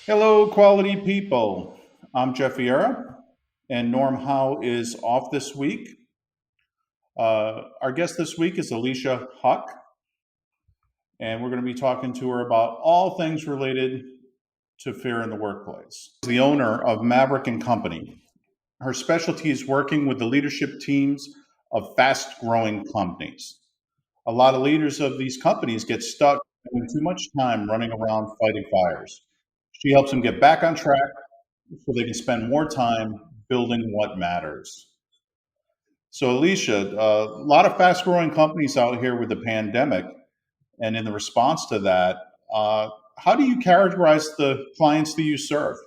Hello, quality people. I'm Jeff Vieira, and Norm Howe is off this week. Our guest this week is Alecia Huck, and we're going to be talking to her about all things related to fear in the workplace. The owner of Maverick and Company. Her specialty is working with the leadership teams of fast-growing companies. A lot of leaders of these companies get stuck spending too much time running around fighting fires. She helps them get back on track so they can spend more time building what matters. So, Alicia, a lot of fast growing companies out here with the pandemic. And in the response to that, how do you characterize the clients that you serve?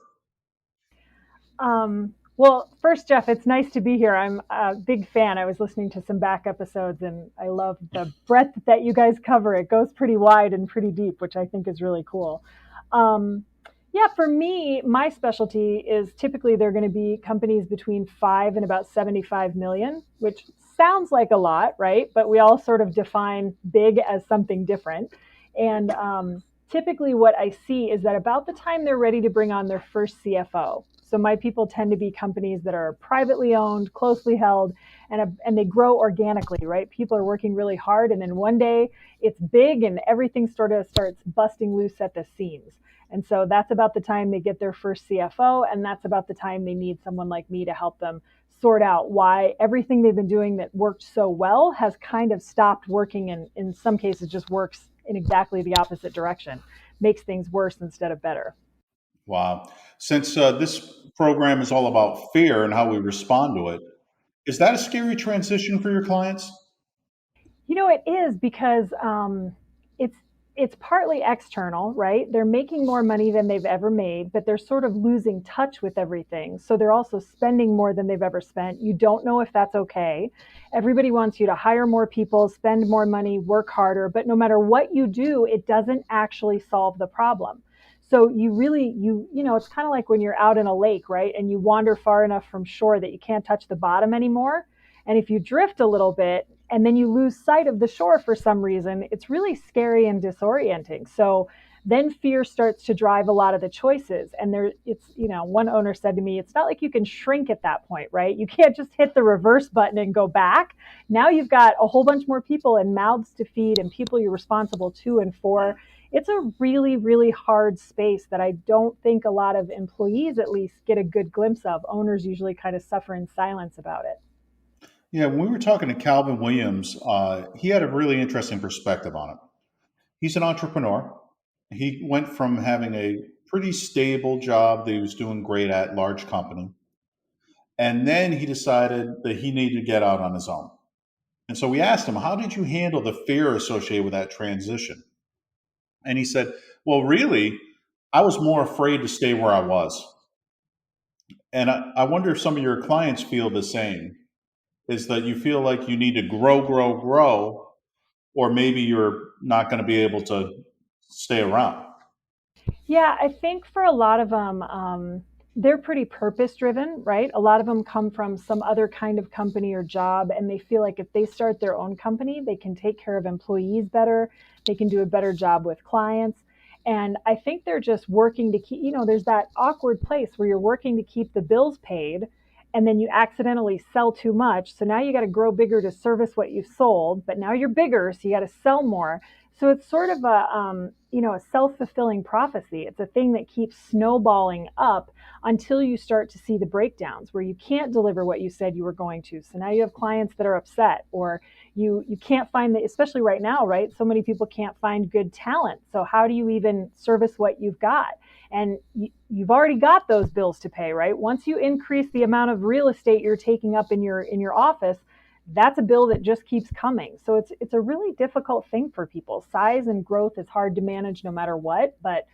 Well, first, Jeff, it's nice to be here. I'm a big fan. I was listening to some back episodes and I love the breadth that you guys cover. It goes pretty wide and pretty deep, which I think is really cool. Um, yeah, for me, my specialty is typically they're going to be companies between 5 and about 75 million, which sounds like a lot, right? But we all sort of define big as something different. And typically, what I see is that about the time they're ready to bring on their first CFO, so my people tend to be companies that are privately owned, closely held, and they grow organically, right? People are working really hard, and then one day it's big, and everything sort of starts busting loose at the seams. And so that's about the time they get their first CFO, and that's about the time they need someone like me to help them sort out why everything they've been doing that worked so well has kind of stopped working, and in some cases just works in exactly the opposite direction, makes things worse instead of better. Wow. Since this program is all about fear and how we respond to it, is that a scary transition for your clients? It is because it's it's partly external, right? They're making more money than they've ever made, but they're sort of losing touch with everything. So they're also spending more than they've ever spent. You don't know if that's okay. Everybody wants you to hire more people, spend more money, work harder, but no matter what you do, it doesn't actually solve the problem. So you really it's kind of like when you're out in a lake, right? And you wander far enough from shore that you can't touch the bottom anymore. And if you drift a little bit and then you lose sight of the shore for some reason, it's really scary and disorienting. So then fear starts to drive a lot of the choices. And one owner said to me, it's not like you can shrink at that point, right? You can't just hit the reverse button and go back. Now you've got a whole bunch more people and mouths to feed and people you're responsible to and for. It's a really, really hard space that I don't think a lot of employees at least get a good glimpse of. Owners usually kind of suffer in silence about it. Yeah, when we were talking to Calvin Williams, he had a really interesting perspective on it. He's an entrepreneur. He went from having a pretty stable job that he was doing great at, large company, and then he decided that he needed to get out on his own. And so we asked him, how did you handle the fear associated with that transition? And he said, well, really, I was more afraid to stay where I was. And I wonder if some of your clients feel the same, is that you feel like you need to grow, grow, grow, or maybe you're not going to be able to stay around. Yeah, I think for a lot of them, they're pretty purpose driven, right? A lot of them come from some other kind of company or job, and they feel like if they start their own company, they can take care of employees better, they can do a better job with clients. And I think they're just working to keep, there's that awkward place where you're working to keep the bills paid, and then you accidentally sell too much. So now you got to grow bigger to service what you sold, but now you're bigger, so you got to sell more. So it's sort of a self-fulfilling prophecy. It's a thing that keeps snowballing up until you start to see the breakdowns where you can't deliver what you said you were going to. So now you have clients that are upset, or you can't find the, especially right now, right? So many people can't find good talent. So how do you even service what you've got? And you've already got those bills to pay, right? Once you increase the amount of real estate you're taking up in your office, that's a bill that just keeps coming. So it's a really difficult thing for people. Size and growth is hard to manage no matter what, but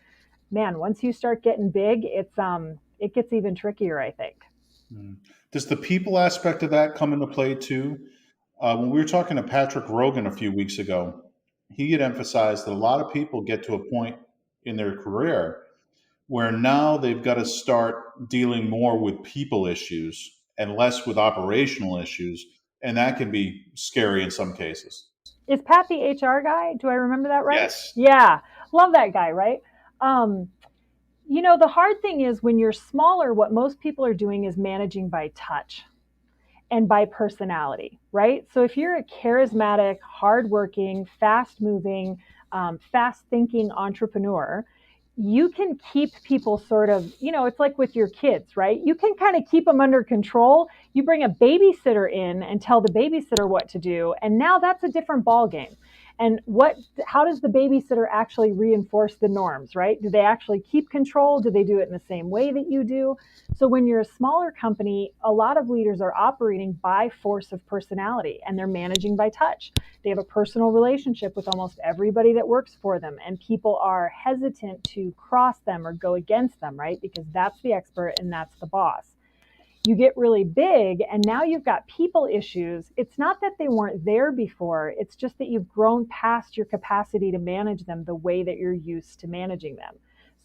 man, once you start getting big, it gets even trickier, I think. Mm. Does the people aspect of that come into play too? When we were talking to Patrick Rogan a few weeks ago, he had emphasized that a lot of people get to a point in their career where now they've got to start dealing more with people issues and less with operational issues. And that can be scary in some cases. Is Pat the HR guy? Do I remember that right? Yes. Yeah, love that guy, right? Um, The hard thing is when you're smaller, what most people are doing is managing by touch and by personality, right? So if you're a charismatic, hardworking, fast moving, fast thinking entrepreneur, you can keep people sort of, it's like with your kids, right? You can kind of keep them under control. You bring a babysitter in and tell the babysitter what to do, and now that's a different ball game. And how does the babysitter actually reinforce the norms, right? Do they actually keep control? Do they do it in the same way that you do? So when you're a smaller company, a lot of leaders are operating by force of personality, and they're managing by touch. They have a personal relationship with almost everybody that works for them, and people are hesitant to cross them or go against them, right? Because that's the expert and that's the boss. You get really big and now you've got people issues. It's not that they weren't there before, it's just that you've grown past your capacity to manage them the way that you're used to managing them.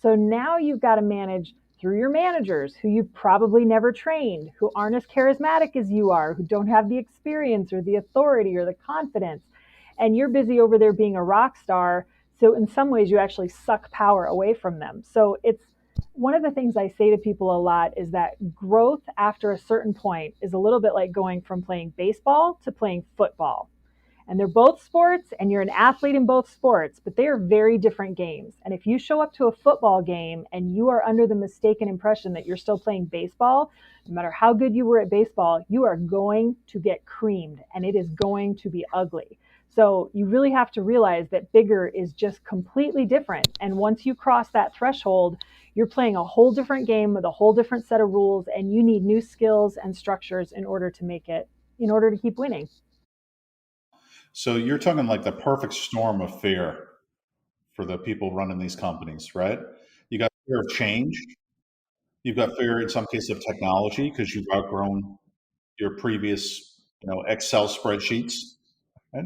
So now you've got to manage through your managers who you've probably never trained, who aren't as charismatic as you are, who don't have the experience or the authority or the confidence. And you're busy over there being a rock star. So in some ways, you actually suck power away from them. So it's one of the things I say to people a lot is that growth after a certain point is a little bit like going from playing baseball to playing football. And they're both sports, and you're an athlete in both sports, but they are very different games. And if you show up to a football game and you are under the mistaken impression that you're still playing baseball, no matter how good you were at baseball, you are going to get creamed and it is going to be ugly. So you really have to realize that bigger is just completely different. And once you cross that threshold, you're playing a whole different game with a whole different set of rules, and you need new skills and structures in order to keep winning. So you're talking like the perfect storm of fear for the people running these companies, right? You got fear of change. You've got fear in some cases of technology because you've outgrown your previous, Excel spreadsheets. Right?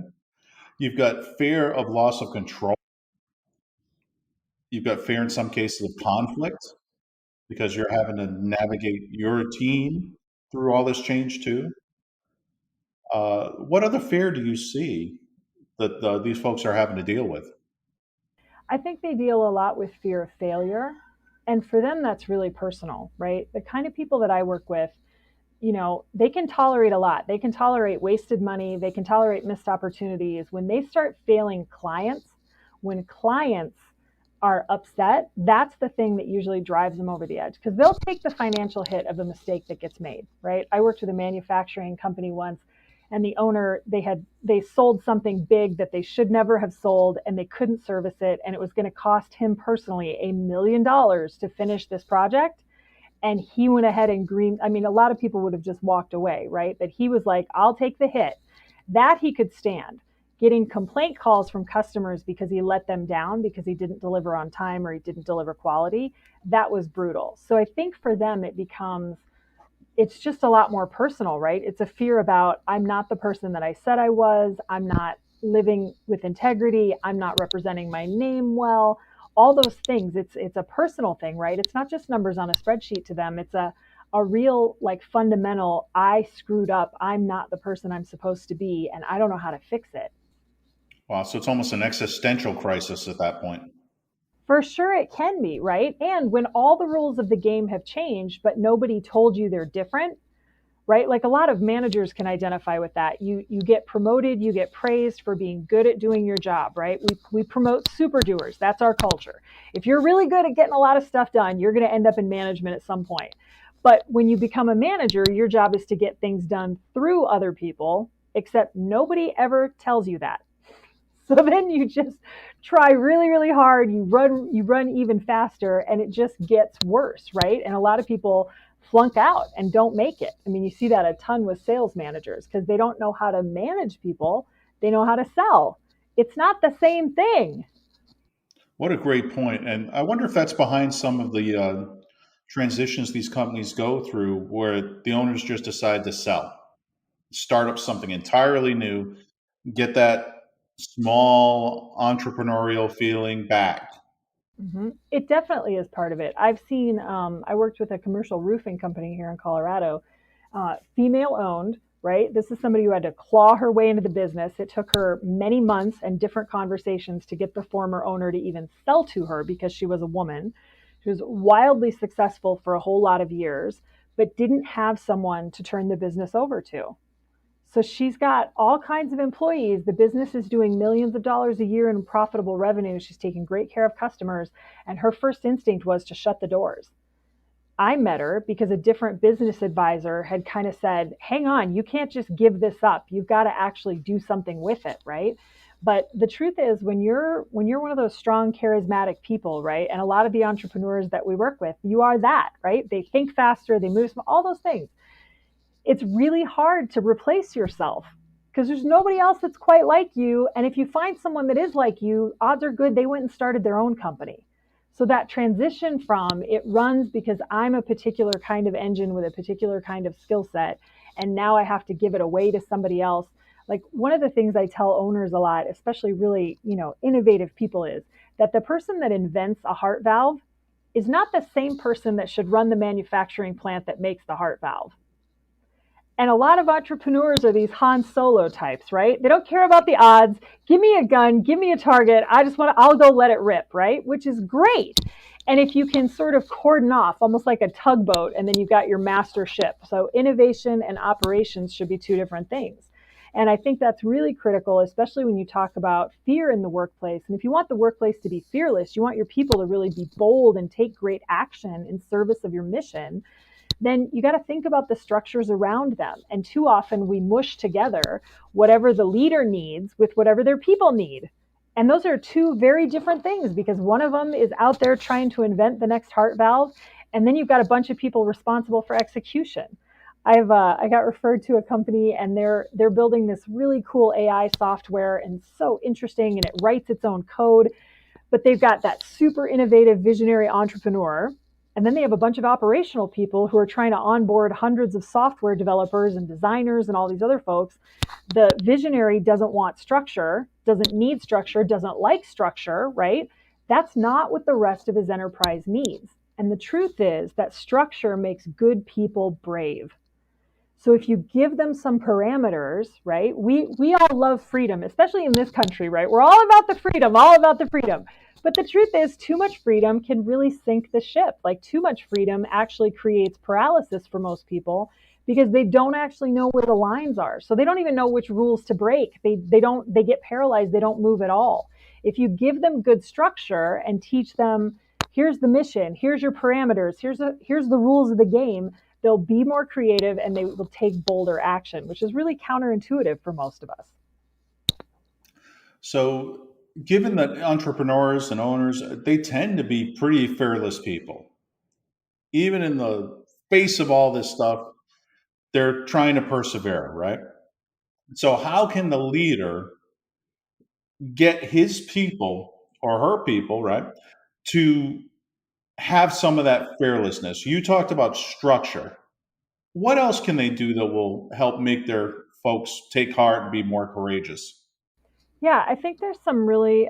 You've got fear of loss of control. You've got fear in some cases of conflict because you're having to navigate your team through all this change too. What other fear do you see that these folks are having to deal with? I think they deal a lot with fear of failure. And for them, that's really personal, right? The kind of people that I work with, they can tolerate a lot. They can tolerate wasted money. They can tolerate missed opportunities. When they start failing clients, when clients are upset, that's the thing that usually drives them over the edge because they'll take the financial hit of a mistake that gets made, right? I worked with a manufacturing company once, and the owner, they sold something big that they should never have sold, and they couldn't service it, and it was going to cost him personally $1 million to finish this project. And he went ahead and a lot of people would have just walked away, right? But he was like, I'll take the hit. That he could stand. Getting complaint calls from customers because he let them down because he didn't deliver on time or he didn't deliver quality, that was brutal. So I think for them it's just a lot more personal, right? It's a fear about, I'm not the person that I said I was, I'm not living with integrity, I'm not representing my name well, all those things. It's a personal thing, right? It's not just numbers on a spreadsheet to them. It's a real like fundamental, I screwed up, I'm not the person I'm supposed to be, and I don't know how to fix it. Wow, so it's almost an existential crisis at that point. For sure it can be, right? And when all the rules of the game have changed, but nobody told you they're different, right? Like a lot of managers can identify with that. You get promoted, you get praised for being good at doing your job, right? We promote super doers. That's our culture. If you're really good at getting a lot of stuff done, you're going to end up in management at some point. But when you become a manager, your job is to get things done through other people, except nobody ever tells you that. So then you just try really, really hard. You run even faster, and it just gets worse, right? And a lot of people flunk out and don't make it. I mean, you see that a ton with sales managers because they don't know how to manage people. They know how to sell. It's not the same thing. What a great point. And I wonder if that's behind some of the transitions these companies go through where the owners just decide to sell, start up something entirely new, get that small entrepreneurial feeling back. It definitely is part of it. I worked with a commercial roofing company here in Colorado, female owned, right? This is somebody who had to claw her way into the business. It took her many months and different conversations to get the former owner to even sell to her because she was a woman. She She was wildly successful for a whole lot of years, but didn't have someone to turn the business over to. So she's got all kinds of employees. The business is doing millions of dollars a year in profitable revenue. She's taking great care of customers. And her first instinct was to shut the doors. I met her because a different business advisor had kind of said, hang on, you can't just give this up. You've got to actually do something with it, right? But the truth is when you're one of those strong, charismatic people, right? And a lot of the entrepreneurs that we work with, you are that, right? They think faster, they move, all those things. It's really hard to replace yourself because there's nobody else that's quite like you. And if you find someone that is like you, odds are good they went and started their own company. So that transition from it runs because I'm a particular kind of engine with a particular kind of skill set, and now I have to give it away to somebody else. Like one of the things I tell owners a lot, especially really, innovative people, is that the person that invents a heart valve is not the same person that should run the manufacturing plant that makes the heart valve. And a lot of entrepreneurs are these Han Solo types, right? They don't care about the odds. Give me a gun, give me a target. I'll go let it rip, right? Which is great. And if you can sort of cordon off, almost like a tugboat, and then you've got your master ship. So innovation and operations should be two different things. And I think that's really critical, especially when you talk about fear in the workplace. And if you want the workplace to be fearless, you want your people to really be bold and take great action in service of your mission, then you got to think about the structures around them. And too often we mush together whatever the leader needs with whatever their people need. And those are two very different things, because one of them is out there trying to invent the next heart valve, and then you've got a bunch of people responsible for execution. I got referred to a company, and they're building this really cool AI software, and so interesting, and it writes its own code. But they've got that super innovative visionary entrepreneur, and then they have a bunch of operational people who are trying to onboard hundreds of software developers and designers and all these other folks. The visionary doesn't want structure, doesn't need structure, doesn't like structure, right? That's not what the rest of his enterprise needs. And the truth is that structure makes good people brave. So if you give them some parameters, right? We all love freedom, especially in this country, right? We're all about the freedom, all about the freedom. But the truth is, too much freedom can really sink the ship. Like, too much freedom actually creates paralysis for most people, because they don't actually know where the lines are. So they don't even know which rules to break. They get paralyzed. They don't move at all. If you give them good structure and teach them, here's the mission, here's your parameters, here's the rules of the game, they'll be more creative and they will take bolder action, which is really counterintuitive for most of us. So, given that entrepreneurs and owners, they tend to be pretty fearless people, even in the face of all this stuff, they're trying to persevere, right? So, how can the leader get his people or her people, right, to have some of that fearlessness? You talked about structure. What else can they do that will help make their folks take heart and be more courageous? Yeah, I think there's some really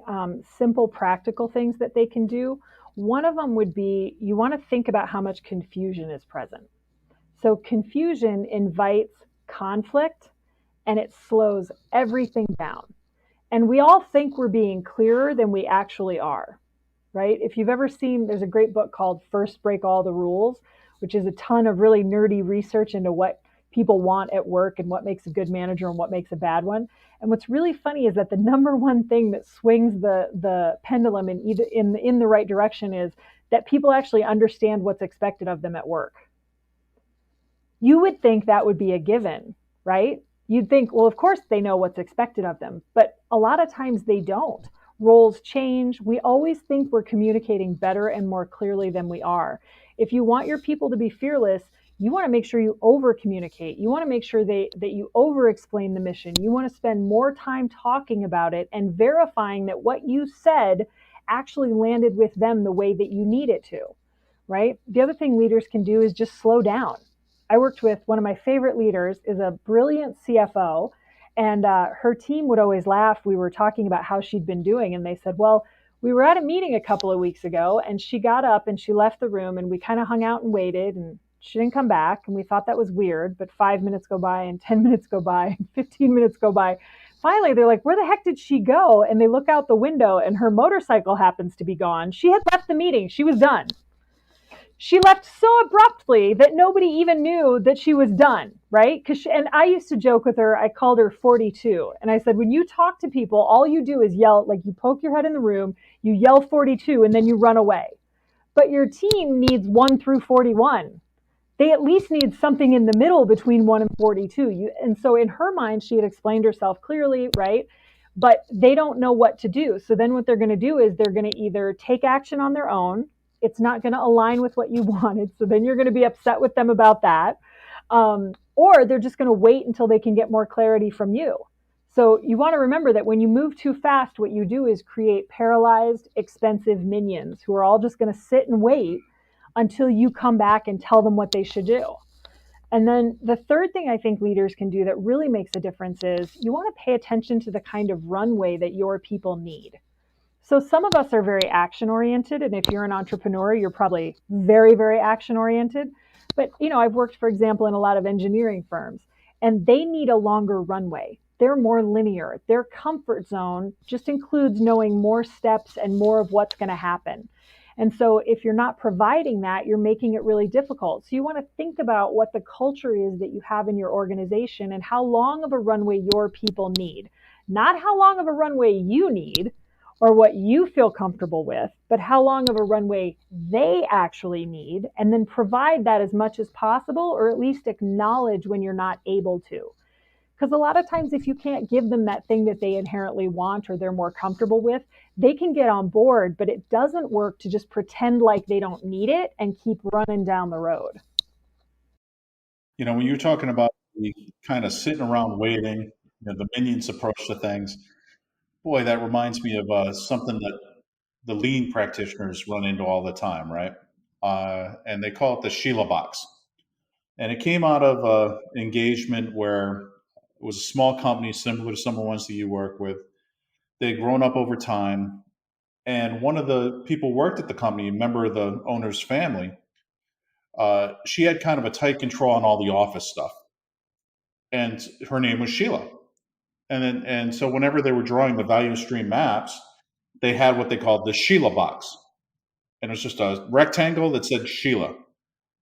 simple, practical things that they can do. One of them would be, you want to think about how much confusion is present. So confusion invites conflict and it slows everything down. And we all think we're being clearer than we actually are, right? If you've ever seen, there's a great book called First Break All the Rules, which is a ton of really nerdy research into what people want at work and what makes a good manager and what makes a bad one. And what's really funny is that the number one thing that swings the pendulum in the right direction is that people actually understand what's expected of them at work. You would think that would be a given, right? You'd think, well, of course they know what's expected of them, but a lot of times they don't. Roles change. We always think we're communicating better and more clearly than we are. If you want your people to be fearless, you want to make sure you over communicate. You want to make sure that you over explain the mission. You want to spend more time talking about it and verifying that what you said actually landed with them the way that you need it to, right? The other thing leaders can do is just slow down. I worked with one of my favorite leaders, is a brilliant CFO, and her team would always laugh. We were talking about how she'd been doing, and they said, well, we were at a meeting a couple of weeks ago, and she got up and she left the room, and we kind of hung out and waited, and she didn't come back, and we thought that was weird, but 5 minutes go by, and 10 minutes go by, and 15 minutes go by. Finally, they're like, where the heck did she go? And they look out the window, and her motorcycle happens to be gone. She had left the meeting. She was done. She left so abruptly that nobody even knew that she was done, right? And I used to joke with her, I called her 42. And I said, when you talk to people, all you do is yell, like you poke your head in the room, you yell 42, and then you run away. But your team needs 1 through 41. They at least need something in the middle between 1 and 42. And so in her mind, she had explained herself clearly, right? But they don't know what to do. So then what they're going to do is they're going to either take action on their own. It's not going to align with what you wanted. So then you're going to be upset with them about that. Or they're just going to wait until they can get more clarity from you. So you want to remember that when you move too fast, what you do is create paralyzed, expensive minions who are all just going to sit and wait until you come back and tell them what they should do. And then the third thing I think leaders can do that really makes a difference is you want to pay attention to the kind of runway that your people need. So some of us are very action oriented. And if you're an entrepreneur, you're probably very, very action oriented. But, I've worked, for example, in a lot of engineering firms, and they need a longer runway. They're more linear. Their comfort zone just includes knowing more steps and more of what's going to happen. And so if you're not providing that, you're making it really difficult. So you want to think about what the culture is that you have in your organization and how long of a runway your people need. Not how long of a runway you need or what you feel comfortable with, but how long of a runway they actually need, and then provide that as much as possible, or at least acknowledge when you're not able to. Because a lot of times if you can't give them that thing that they inherently want or they're more comfortable with, they can get on board, but it doesn't work to just pretend like they don't need it and keep running down the road. When you're talking about the kind of sitting around waiting, the minions approach to things, boy, that reminds me of something that the lean practitioners run into all the time, right? And they call it the Sheila box. And it came out of engagement where it was a small company similar to some of the ones that you work with. They'd grown up over time. And one of the people who worked at the company, a member of the owner's family, she had kind of a tight control on all the office stuff. And her name was Sheila. And so whenever they were drawing the value stream maps, they had what they called the Sheila box. And it was just a rectangle that said Sheila.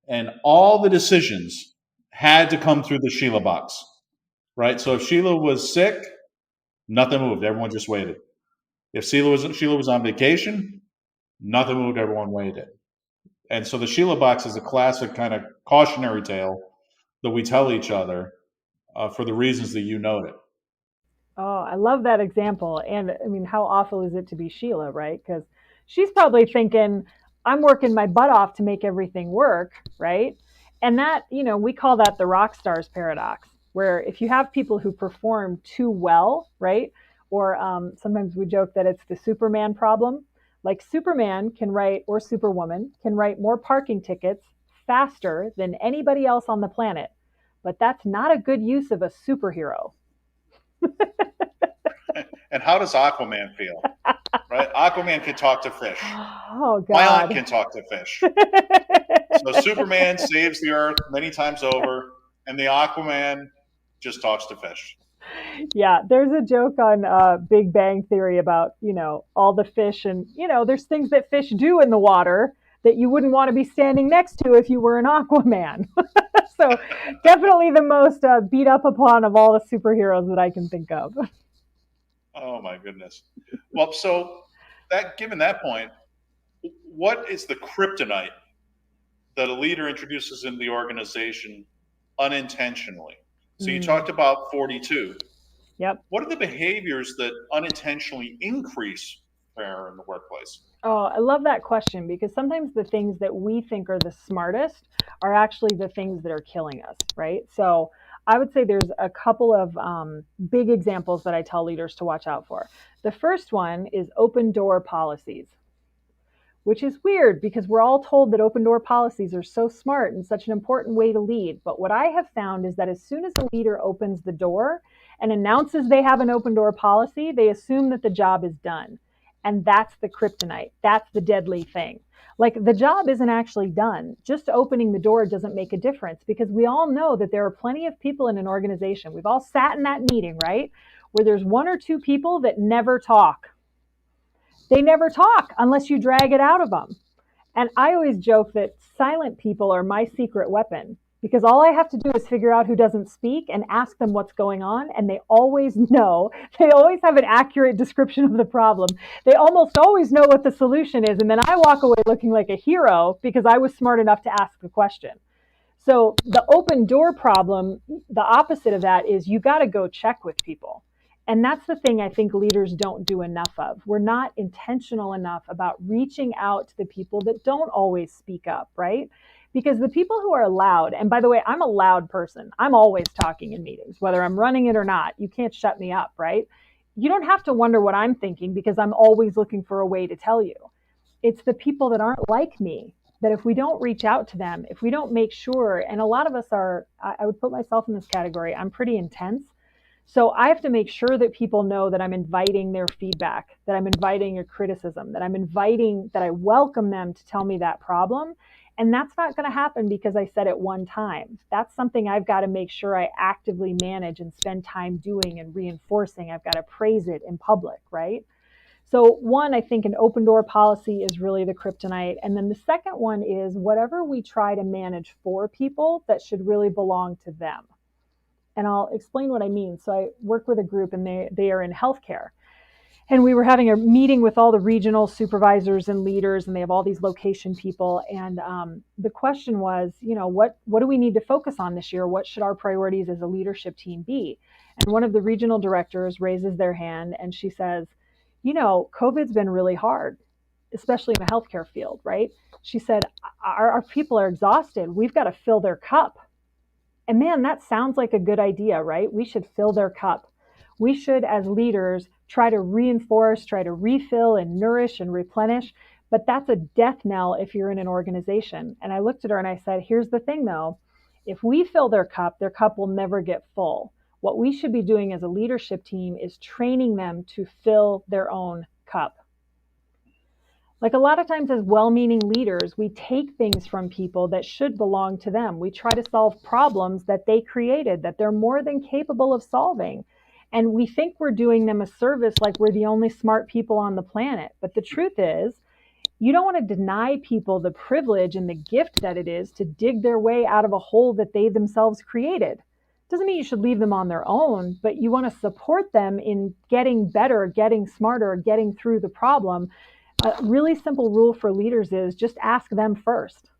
And all the decisions had to come through the Sheila box, right? So if Sheila was sick, nothing moved. Everyone just waited. If Sheila was on vacation, nothing moved. Everyone waited. And so the Sheila box is a classic kind of cautionary tale that we tell each other for the reasons that you noted. Oh, I love that example. And I mean, how awful is it to be Sheila, right? Because she's probably thinking, I'm working my butt off to make everything work, right? And that, we call that the rock stars paradox, where if you have people who perform too well, right? Or sometimes we joke that it's the Superman problem. Like Superman can write, or Superwoman can write more parking tickets faster than anybody else on the planet. But that's not a good use of a superhero. And how does Aquaman feel? Right? Aquaman can talk to fish. Oh, God. My aunt can talk to fish. So Superman saves the earth many times over, and the Aquaman just talks to fish. Yeah, there's a joke on Big Bang Theory about, all the fish and, there's things that fish do in the water that you wouldn't want to be standing next to if you were an Aquaman. So definitely the most beat up upon of all the superheroes that I can think of. Oh my goodness. Well, so given that point, what is the kryptonite that a leader introduces in the organization unintentionally? So you talked about 42. Yep. What are the behaviors that unintentionally increase fair in the workplace? Oh, I love that question, because sometimes the things that we think are the smartest are actually the things that are killing us, right? So I would say there's a couple of big examples that I tell leaders to watch out for. The first one is open door policies, which is weird because we're all told that open door policies are so smart and such an important way to lead. But what I have found is that as soon as a leader opens the door and announces they have an open door policy, they assume that the job is done. And that's the kryptonite. That's the deadly thing. Like, the job isn't actually done. Just opening the door doesn't make a difference, because we all know that there are plenty of people in an organization. We've all sat in that meeting, right? Where there's one or two people that never talk. They never talk unless you drag it out of them. And I always joke that silent people are my secret weapon because all I have to do is figure out who doesn't speak and ask them what's going on. And they always know, they always have an accurate description of the problem. They almost always know what the solution is. And then I walk away looking like a hero because I was smart enough to ask the question. So the open door problem, the opposite of that is you got to go check with people. And that's the thing I think leaders don't do enough of. We're not intentional enough about reaching out to the people that don't always speak up, right? Because the people who are loud, and by the way, I'm a loud person. I'm always talking in meetings, whether I'm running it or not. You can't shut me up, right? You don't have to wonder what I'm thinking because I'm always looking for a way to tell you. It's the people that aren't like me that if we don't reach out to them, if we don't make sure, and a lot of us are, I would put myself in this category, I'm pretty intense. So I have to make sure that people know that I'm inviting their feedback, that I'm inviting a criticism, that I welcome them to tell me that problem. And that's not going to happen because I said it one time. That's something I've got to make sure I actively manage and spend time doing and reinforcing. I've got to praise it in public, right? So one, I think an open door policy is really the kryptonite. And then the second one is whatever we try to manage for people, that should really belong to them. And I'll explain what I mean. So I work with a group and they are in healthcare. And we were having a meeting with all the regional supervisors and leaders, and they have all these location people. And the question was, what do we need to focus on this year? What should our priorities as a leadership team be? And one of the regional directors raises their hand and she says, COVID's been really hard, especially in the healthcare field, right? She said, our people are exhausted. We've got to fill their cup. And man, that sounds like a good idea, right? We should fill their cup. We should, as leaders, try to reinforce, try to refill and nourish and replenish. But that's a death knell if you're in an organization. And I looked at her and I said, here's the thing though. If we fill their cup will never get full. What we should be doing as a leadership team is training them to fill their own cup. Like a lot of times as well-meaning leaders, we take things from people that should belong to them. We try to solve problems that they created, that they're more than capable of solving. And we think we're doing them a service like we're the only smart people on the planet. But the truth is, you don't want to deny people the privilege and the gift that it is to dig their way out of a hole that they themselves created. Doesn't mean you should leave them on their own, but you want to support them in getting better, getting smarter, getting through the problem. A really simple rule for leaders is just ask them first.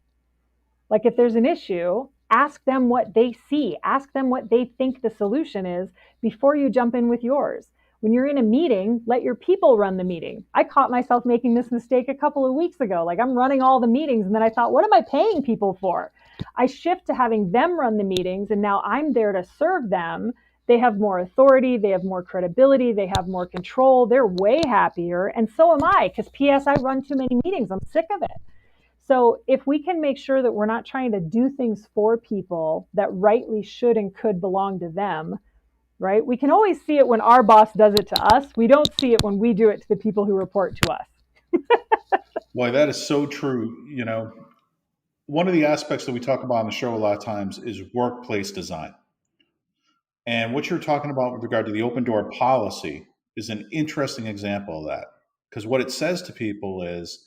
Like if there's an issue, ask them what they see, ask them what they think the solution is before you jump in with yours. When you're in a meeting, let your people run the meeting. I caught myself making this mistake a couple of weeks ago. Like I'm running all the meetings and then I thought, what am I paying people for? I shift to having them run the meetings and now I'm there to serve them. They have more authority, they have more credibility, they have more control, they're way happier, and so am I, because P.S. I run too many meetings, I'm sick of it. So if we can make sure that we're not trying to do things for people that rightly should and could belong to them, right? We can always see it when our boss does it to us. We don't see it when we do it to the people who report to us. Boy, that is so true. One of the aspects that we talk about on the show a lot of times is workplace design. And what you're talking about with regard to the open door policy is an interesting example of that. Because what it says to people is,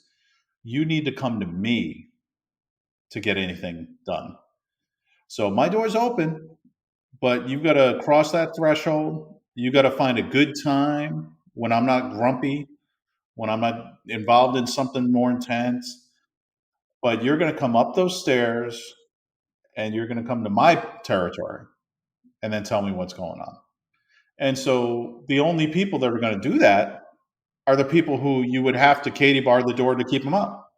you need to come to me to get anything done. So my door's open, but you've got to cross that threshold. You got to find a good time when I'm not grumpy, when I'm not involved in something more intense. But you're going to come up those stairs and you're going to come to my territory and then tell me what's going on. And so the only people that are going to do that are the people who you would have to Katie bar the door to keep them up.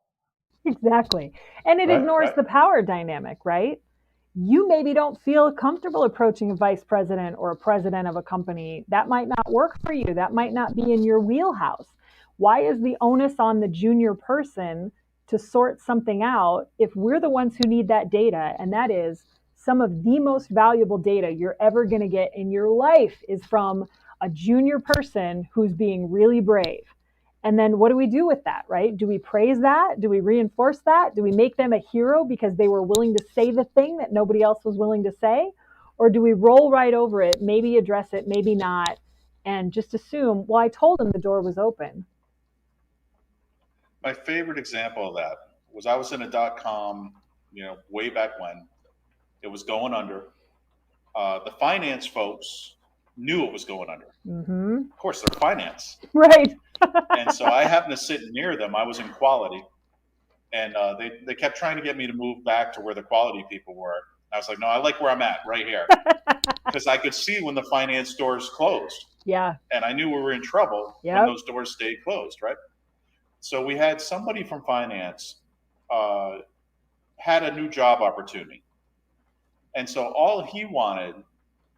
Exactly. And it Right? ignores the power dynamic, right? You maybe don't feel comfortable approaching a vice president or a president of a company. That might not work for you. That might not be in your wheelhouse. Why is the onus on the junior person to sort something out if we're the ones who need that data? And that is some of the most valuable data you're ever going to get in your life is from a junior person who's being really brave. And then what do we do with that, right? Do we praise that? Do we reinforce that? Do we make them a hero because they were willing to say the thing that nobody else was willing to say? Or do we roll right over it, maybe address it, maybe not, and just assume, well, I told them the door was open? My favorite example of that was I was in a .com, way back when. It was going under. The finance folks knew it was going under. Mm-hmm. Of course, they're finance. Right. And so I happened to sit near them. I was in quality. And they kept trying to get me to move back to where the quality people were. I was like, no, I like where I'm at, right here. Because I could see when the finance doors closed. Yeah. And I knew we were in trouble when those doors stayed closed, right? So we had somebody from finance had a new job opportunity. And so all he wanted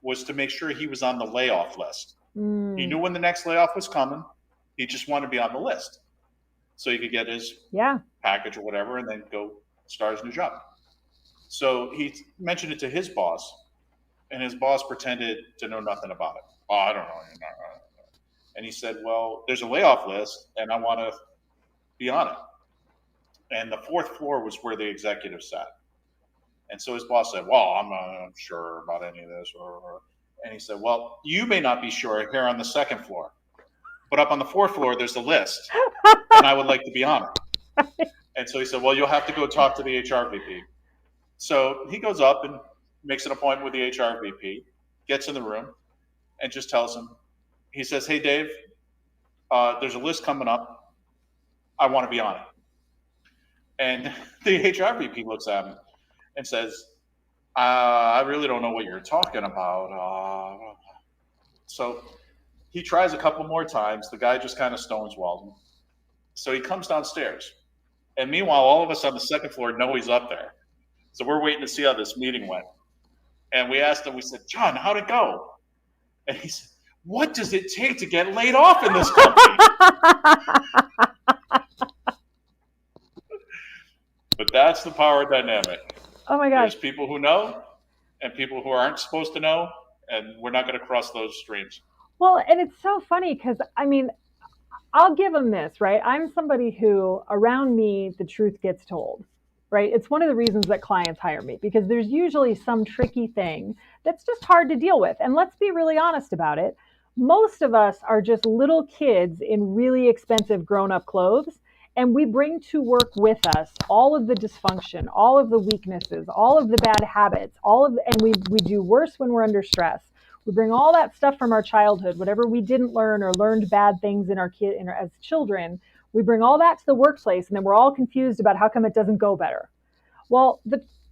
was to make sure he was on the layoff list. He knew when the next layoff was coming. He just wanted to be on the list so he could get his package or whatever and then go start his new job. So he mentioned it to his boss, and his boss pretended to know nothing about it. Oh, I don't know. And he said, well, there's a layoff list, and I want to be on it. And the fourth floor was where the executive sat. And so his boss said, well, I'm not sure about any of this. And he said, well, you may not be sure here on the second floor, but up on the fourth floor, there's a list, and I would like to be on it. And so he said, well, you'll have to go talk to the HR VP. So he goes up and makes an appointment with the HR VP, gets in the room, and just tells him, he says, hey, Dave, there's a list coming up. I want to be on it. And the HR VP looks at him and says, I really don't know what you're talking about. So he tries a couple more times. The guy just kind of stones-walls him. So he comes downstairs. And meanwhile, all of us on the second floor know he's up there. So we're waiting to see how this meeting went. And we asked him, we said, John, how'd it go? And he said, what does it take to get laid off in this company? But that's the power dynamic. Oh my gosh. There's people who know and people who aren't supposed to know, and we're not going to cross those streams. Well, and it's so funny because, I mean, I'll give them this, right? I'm somebody who, around me, the truth gets told, right? It's one of the reasons that clients hire me, because there's usually some tricky thing that's just hard to deal with. And let's be really honest about it. Most of us are just little kids in really expensive grown-up clothes. And we bring to work with us all of the dysfunction, all of the weaknesses, all of the bad habits, and we do worse when we're under stress. We bring all that stuff from our childhood, whatever we didn't learn or learned bad things as children. We bring all that to the workplace, and then we're all confused about how come it doesn't go better. Well,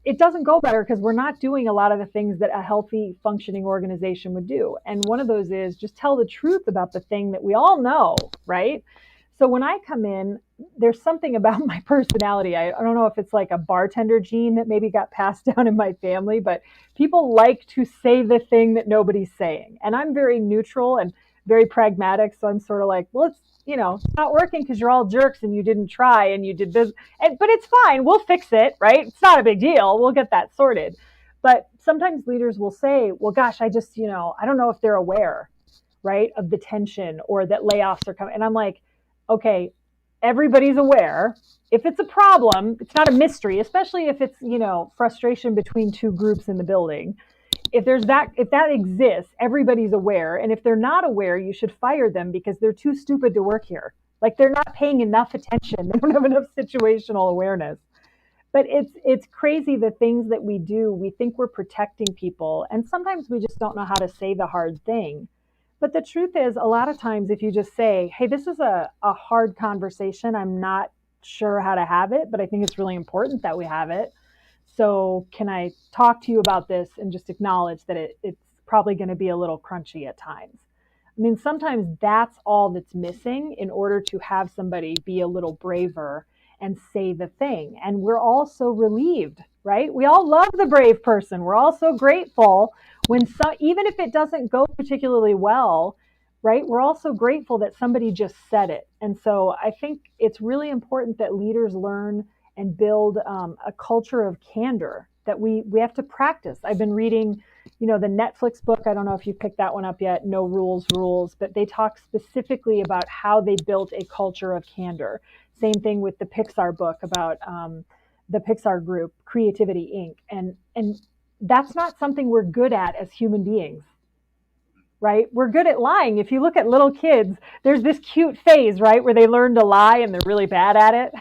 it doesn't go better because we're not doing a lot of the things that a healthy, functioning organization would do. And one of those is just tell the truth about the thing that we all know, right? So when I come in, there's something about my personality. I don't know if it's like a bartender gene that maybe got passed down in my family, but people like to say the thing that nobody's saying. And I'm very neutral and very pragmatic. So I'm sort of like, well, it's not working because you're all jerks and you didn't try and you did this. But it's fine. We'll fix it, right? It's not a big deal. We'll get that sorted. But sometimes leaders will say, well, gosh, I just, I don't know if they're aware, right, of the tension or that layoffs are coming. And I'm like, okay, everybody's aware. If it's a problem, it's not a mystery, especially if it's, frustration between two groups in the building. If that exists, everybody's aware. And if they're not aware, you should fire them because they're too stupid to work here. Like they're not paying enough attention. They don't have enough situational awareness. But it's crazy the things that we do. We think we're protecting people. And sometimes we just don't know how to say the hard thing. But the truth is, a lot of times if you just say, hey, this is a hard conversation, I'm not sure how to have it, but I think it's really important that we have it. So can I talk to you about this and just acknowledge that it's probably going to be a little crunchy at times. I mean, sometimes that's all that's missing in order to have somebody be a little braver and say the thing. And we're all so relieved, right? We all love the brave person. We're all so grateful when even if it doesn't go particularly well, right? We're also grateful that somebody just said it. And so I think it's really important that leaders learn and build a culture of candor that we have to practice. I've been reading, the Netflix book. I don't know if you picked that one up yet, No Rules, but they talk specifically about how they built a culture of candor. Same thing with the Pixar book about the Pixar group, Creativity Inc. And that's not something we're good at as human beings, right? We're good at lying. If you look at little kids, there's this cute phase, right, where they learn to lie and they're really bad at it.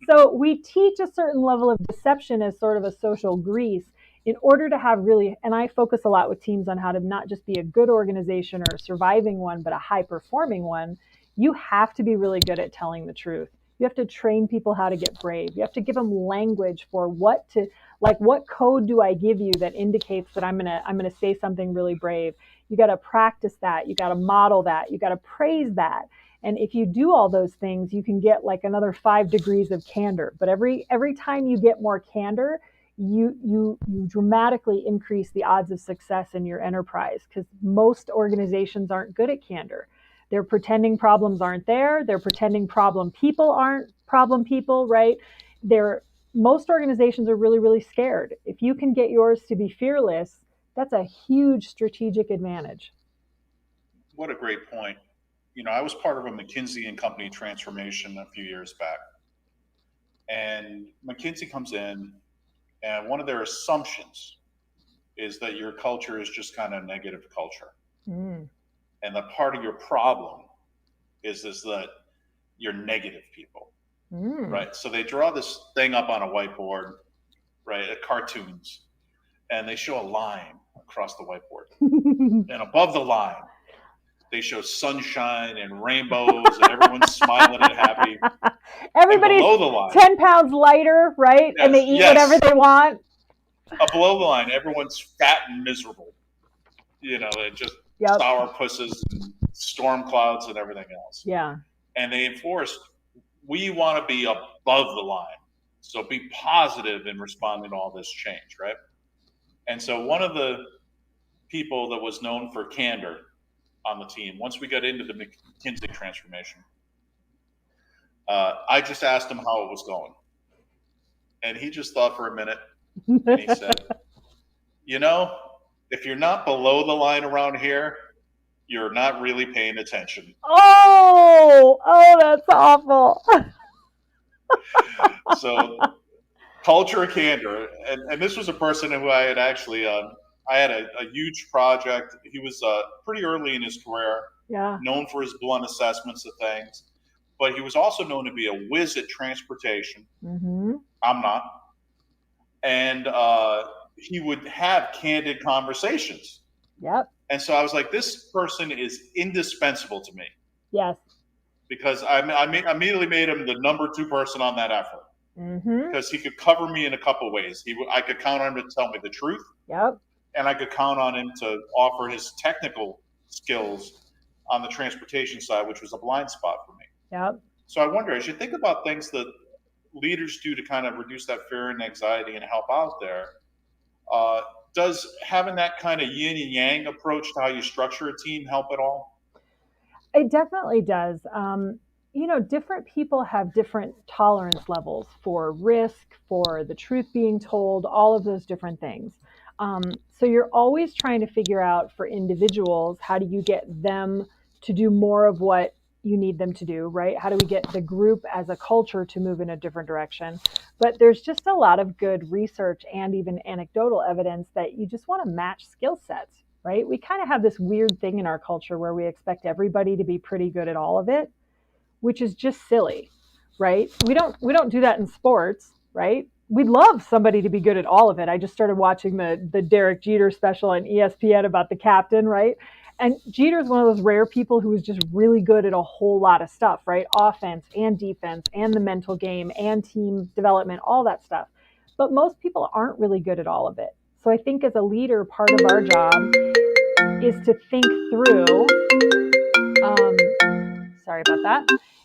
So we teach a certain level of deception as sort of a social grease in order to have really, and I focus a lot with teams on how to not just be a good organization or a surviving one, but a high performing one. You have to be really good at telling the truth. You have to train people how to get brave. You have to give them language for what to, like, what code do I give you that indicates that I'm gonna say something really brave. You got to practice that. You got to model that. You got to praise that. And if you do all those things, you can get like another 5 degrees of candor. But every time you get more candor, you dramatically increase the odds of success in your enterprise, because most organizations aren't good at candor. They're pretending problems aren't there. They're pretending problem people aren't problem people, right? They're Most organizations are really, really scared. If you can get yours to be fearless, that's a huge strategic advantage. What a great point. I was part of a McKinsey and Company transformation a few years back. And McKinsey comes in, and one of their assumptions is that your culture is just kind of negative culture. Mm. And that part of your problem is that you're negative people, right? So they draw this thing up on a whiteboard, right, cartoons, and they show a line across the whiteboard. And above the line, they show sunshine and rainbows and everyone's smiling and happy. Everybody's below the line, 10 pounds lighter, right? Yes, and they eat whatever they want. Below the line, everyone's fat and miserable. And just sour pusses and storm clouds and everything else. Yeah. And they enforced, we want to be above the line. So be positive in responding to all this change, right? And so one of the people that was known for candor on the team, once we got into the McKinsey transformation, I just asked him how it was going. And he just thought for a minute, and he said, if you're not below the line around here, you're not really paying attention. Oh, that's awful. So, culture of candor. And this was a person who I had actually, I had a huge project. He was pretty early in his career, known for his blunt assessments of things. But he was also known to be a whiz at transportation. Mm-hmm. I'm not. And he would have candid conversations. Yep. And so I was like, this person is indispensable to me. Yes. Because I immediately made him the number 2 person on that effort. Mm-hmm. Because he could cover me in a couple ways. I could count on him to tell me the truth. Yep. And I could count on him to offer his technical skills on the transportation side, which was a blind spot for me. Yep. So I wonder, as you think about things that leaders do to kind of reduce that fear and anxiety and help out there, does having that kind of yin and yang approach to how you structure a team help at all? It definitely does. Different people have different tolerance levels for risk, for the truth being told, all of those different things. So you're always trying to figure out for individuals, how do you get them to do more of what you need them to do, right? How do we get the group as a culture to move in a different direction? But there's just a lot of good research and even anecdotal evidence that you just want to match skill sets, right? We kind of have this weird thing in our culture where we expect everybody to be pretty good at all of it, which is just silly, right? We don't do that in sports, right? We'd love somebody to be good at all of it. I just started watching the Derek Jeter special on ESPN about the captain, right? And Jeter's one of those rare people who is just really good at a whole lot of stuff, right? Offense and defense and the mental game and team development, all that stuff. But most people aren't really good at all of it. So I think as a leader, part of our job is to think through,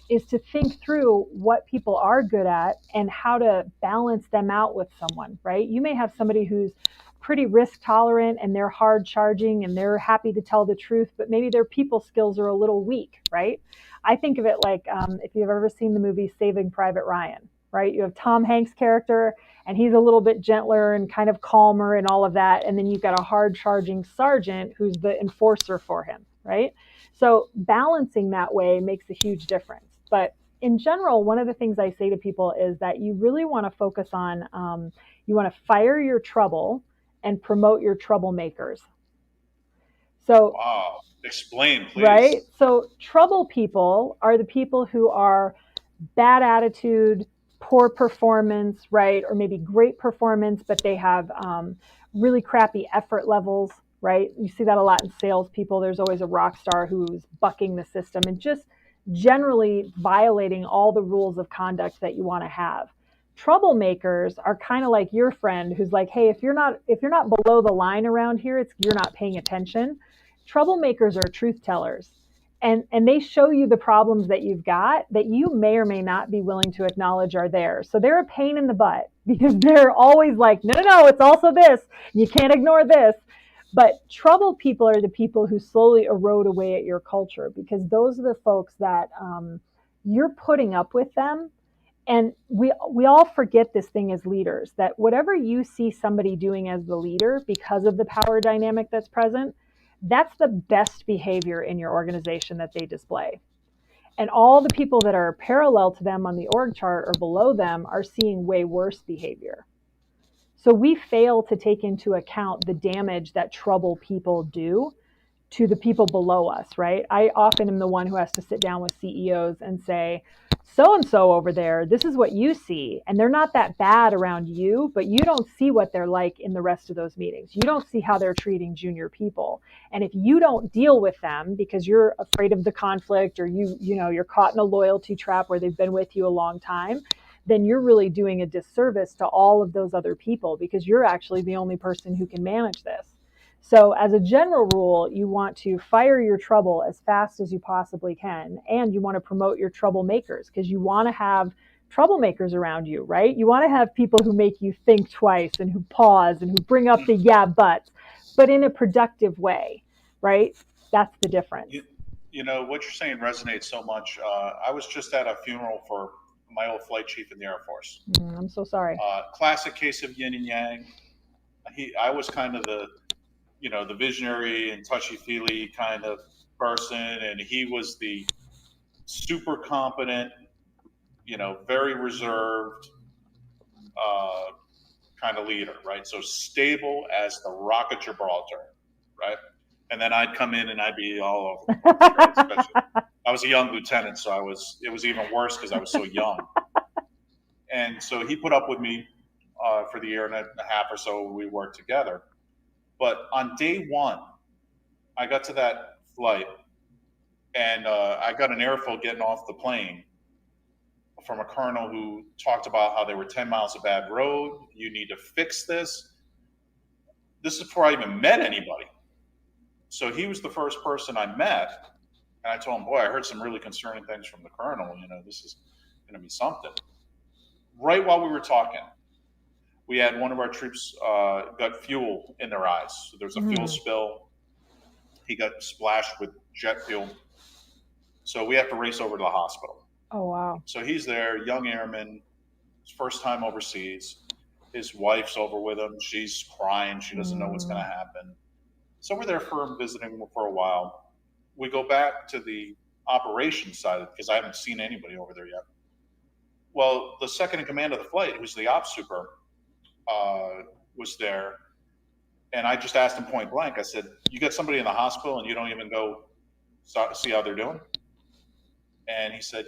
is to think through what people are good at and how to balance them out with someone, right? You may have somebody who's pretty risk tolerant and they're hard charging and they're happy to tell the truth, but maybe their people skills are a little weak, right? I think of it like if you've ever seen the movie Saving Private Ryan, right? You have Tom Hanks' character and he's a little bit gentler and kind of calmer and all of that. And then you've got a hard charging sergeant who's the enforcer for him, right? So balancing that way makes a huge difference. But in general, one of the things I say to people is that you really want to focus on, you want to fire your trouble and promote your troublemakers. So, wow, explain, please. Right? So trouble people are the people who are bad attitude, poor performance, right? Or maybe great performance, but they have really crappy effort levels, right? You see that a lot in salespeople. There's always a rock star who's bucking the system and just generally violating all the rules of conduct that you want to have. Troublemakers are kind of like your friend who's like, hey, if you're not below the line around here, it's you're not paying attention. Troublemakers are truth tellers, and they show you the problems that you've got that you may or may not be willing to acknowledge are there. So they're a pain in the butt because they're always like, no, no, no, it's also this. You can't ignore this. But trouble people are the people who slowly erode away at your culture, because those are the folks that you're putting up with them. And we all forget this thing as leaders, that whatever you see somebody doing as the leader because of the power dynamic that's present, that's the best behavior in your organization that they display. And all the people that are parallel to them on the org chart or below them are seeing way worse behavior. So we fail to take into account the damage that trouble people do to the people below us, right? I often am the one who has to sit down with CEOs and say, so and so over there, this is what you see. And they're not that bad around you, but you don't see what they're like in the rest of those meetings. You don't see how they're treating junior people. And if you don't deal with them because you're afraid of the conflict, or you're caught in a loyalty trap where they've been with you a long time, then you're really doing a disservice to all of those other people, because you're actually the only person who can manage this. So as a general rule, you want to fire your trouble as fast as you possibly can, and you want to promote your troublemakers, because you want to have troublemakers around you, right? You want to have people who make you think twice and who pause and who bring up the yeah buts, but in a productive way, right? That's the difference. What you're saying resonates so much. I was just at a funeral for my old flight chief in the Air Force. I'm so sorry. Classic case of yin and yang. I was kind of the visionary and touchy-feely kind of person, and he was the super competent, very reserved kind of leader, right? So stable as the Rock of Gibraltar, right? And then I'd come in and I'd be all over the place, right? Especially, I was a young lieutenant, so it was even worse because I was so young. And so he put up with me for the year and a half or so we worked together. But on day one, I got to that flight, and I got an earful getting off the plane from a colonel who talked about how there were 10 miles of bad road. You need to fix this. This is before I even met anybody. So he was the first person I met, and I told him, boy, I heard some really concerning things from the colonel. This is going to be something. Right while we were talking, we had one of our troops got fuel in their eyes. So there's a fuel spill. He got splashed with jet fuel. So we have to race over to the hospital. Oh, wow. So he's there, young airman, his first time overseas. His wife's over with him. She's crying. She doesn't know what's going to happen. So we're there for him, visiting him for a while. We go back to the operations side, because I haven't seen anybody over there yet. Well, the second in command of the flight, who's the ops super, was there, and I just asked him point blank. I said, you got somebody in the hospital and you don't even go see how they're doing? And he said,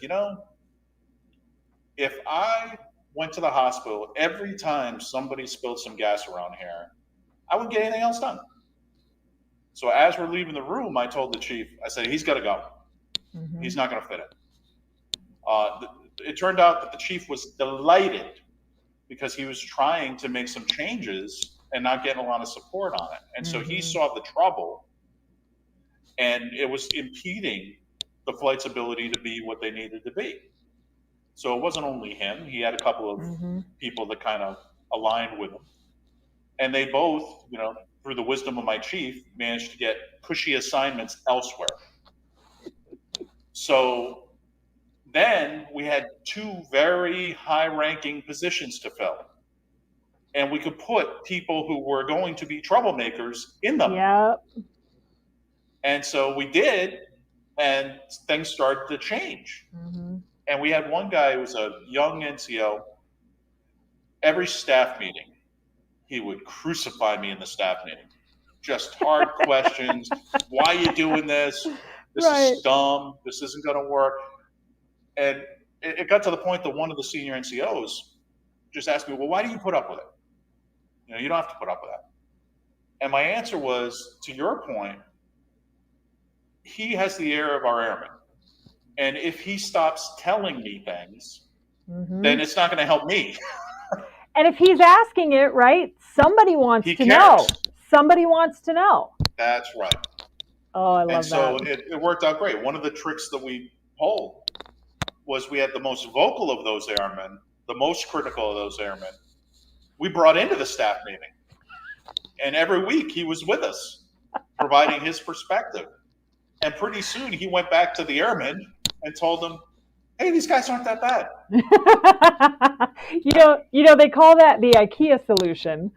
if I went to the hospital every time somebody spilled some gas around here, I wouldn't get anything else done. So as we're leaving the room, I told the chief, I said, he's got to go. He's not going to fit it. It turned out that the chief was delighted, because he was trying to make some changes and not getting a lot of support on it. And so he saw the trouble, and it was impeding the flight's ability to be what they needed to be. So it wasn't only him. He had a couple of people that kind of aligned with him. And they both, through the wisdom of my chief, managed to get cushy assignments elsewhere. So then we had two very high-ranking positions to fill. And we could put people who were going to be troublemakers in them. Yep. And so we did, and things started to change. And we had one guy who was a young NCO. Every staff meeting, he would crucify me in the staff meeting. Just hard questions. Why are you doing this? This is dumb. This isn't going to work. And it got to the point that one of the senior NCOs just asked me, well, why do you put up with it? You don't have to put up with that. And my answer was, to your point, he has the ear of our airman. And if he stops telling me things, then it's not going to help me. And if he's asking it, right, somebody wants to know. Somebody wants to know. That's right. Oh, I love that. And so it worked out great. One of the tricks that we pulled was we had the most vocal of those airmen, the most critical of those airmen, we brought into the staff meeting. And every week he was with us, providing his perspective. And pretty soon he went back to the airmen and told them, hey, these guys aren't that bad. They call that the IKEA solution,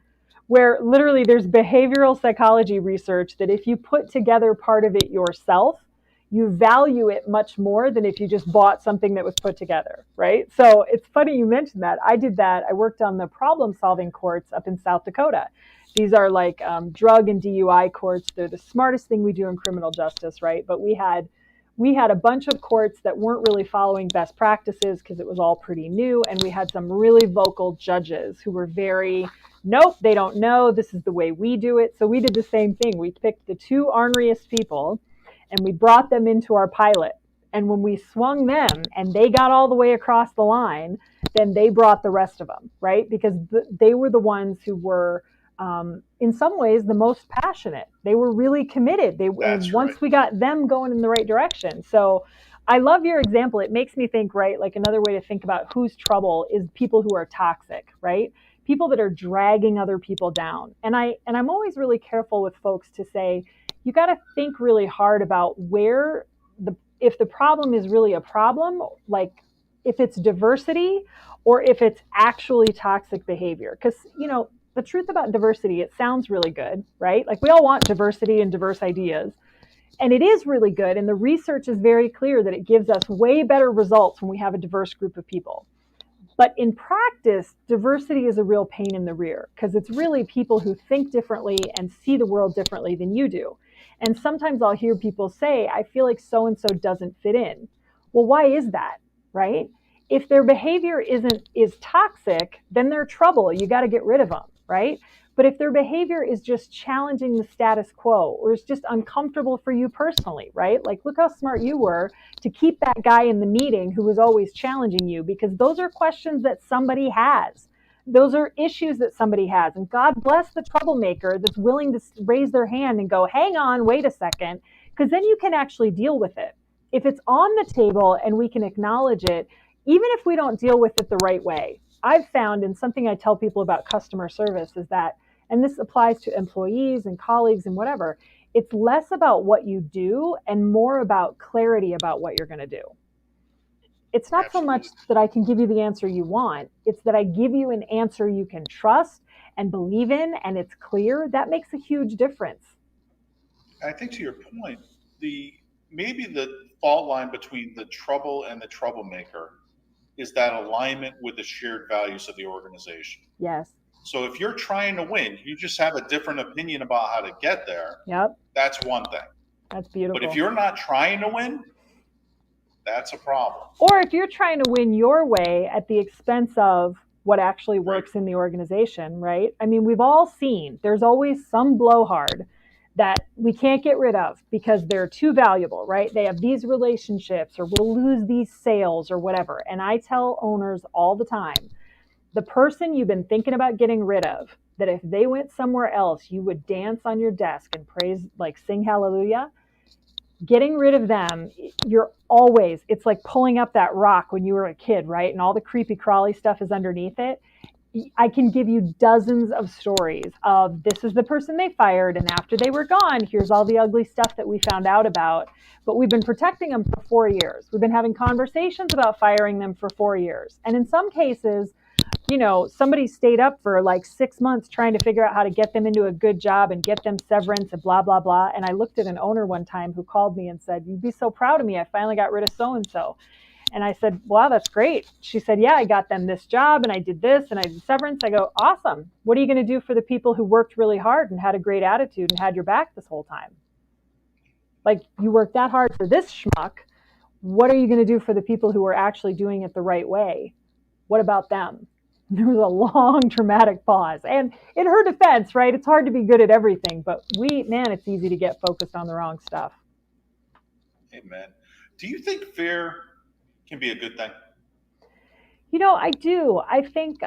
where literally there's behavioral psychology research that if you put together part of it yourself, you value it much more than if you just bought something that was put together, right? So it's funny you mentioned that. I did that. I worked on the problem-solving courts up in South Dakota. These are like drug and DUI courts. They're the smartest thing we do in criminal justice, right? But we had a bunch of courts that weren't really following best practices because it was all pretty new. And we had some really vocal judges who were very, nope, they don't know. This is the way we do it. So we did the same thing. We picked the two orneriest people and we brought them into our pilot. And when we swung them and they got all the way across the line, then they brought the rest of them, right? Because they were the ones who were, in some ways, the most passionate. They were really committed. Once we got them going in the right direction. So I love your example. It makes me think, right, like another way to think about who's trouble is people who are toxic, right? People that are dragging other people down. And I'm always really careful with folks to say, you got to think really hard about if the problem is really a problem, like if it's diversity or if it's actually toxic behavior. Because, the truth about diversity, it sounds really good, right? Like we all want diversity and diverse ideas. And it is really good. And the research is very clear that it gives us way better results when we have a diverse group of people. But in practice, diversity is a real pain in the rear because it's really people who think differently and see the world differently than you do. And sometimes I'll hear people say, I feel like so-and-so doesn't fit in. Well, why is that, right? If their behavior is toxic, then they're trouble. You got to get rid of them, right? But if their behavior is just challenging the status quo or is just uncomfortable for you personally, right? Like, look how smart you were to keep that guy in the meeting who was always challenging you, because those are questions that somebody has. Those are issues that somebody has. And God bless the troublemaker that's willing to raise their hand and go, hang on, wait a second, because then you can actually deal with it. If it's on the table and we can acknowledge it, even if we don't deal with it the right way, I've found, and something I tell people about customer service is that, and this applies to employees and colleagues and whatever, it's less about what you do and more about clarity about what you're going to do. It's not so much that I can give you the answer you want. It's that I give you an answer you can trust and believe in, and it's clear. That makes a huge difference. I think to your point, maybe the fault line between the trouble and the troublemaker is that alignment with the shared values of the organization. Yes. So if you're trying to win, you just have a different opinion about how to get there. Yep. That's one thing. That's beautiful. But if you're not trying to win, that's a problem. Or if you're trying to win your way at the expense of what actually works in the organization, right? I mean, we've all seen there's always some blowhard that we can't get rid of because they're too valuable, right? They have these relationships, or we'll lose these sales or whatever. And I tell owners all the time, the person you've been thinking about getting rid of, that if they went somewhere else, you would dance on your desk and praise, like sing hallelujah. Getting rid of them, it's like pulling up that rock when you were a kid, right? And all the creepy crawly stuff is underneath it. I can give you dozens of stories of this is the person they fired, and after they were gone, here's all the ugly stuff that we found out about. But we've been protecting them for 4 years. We've been having conversations about firing them for 4 years. And in some cases, somebody stayed up for like 6 months trying to figure out how to get them into a good job and get them severance and blah, blah, blah. And I looked at an owner one time who called me and said, you'd be so proud of me. I finally got rid of so-and-so. And I said, wow, that's great. She said, yeah, I got them this job and I did this and I did severance. I go, awesome. What are you going to do for the people who worked really hard and had a great attitude and had your back this whole time? Like, you worked that hard for this schmuck. what are you going to do for the people who are actually doing it the right way? What about them? There was a long, dramatic pause. And in her defense, right, it's hard to be good at everything, but it's easy to get focused on the wrong stuff. Amen. Do you think fear can be a good thing? I do. I think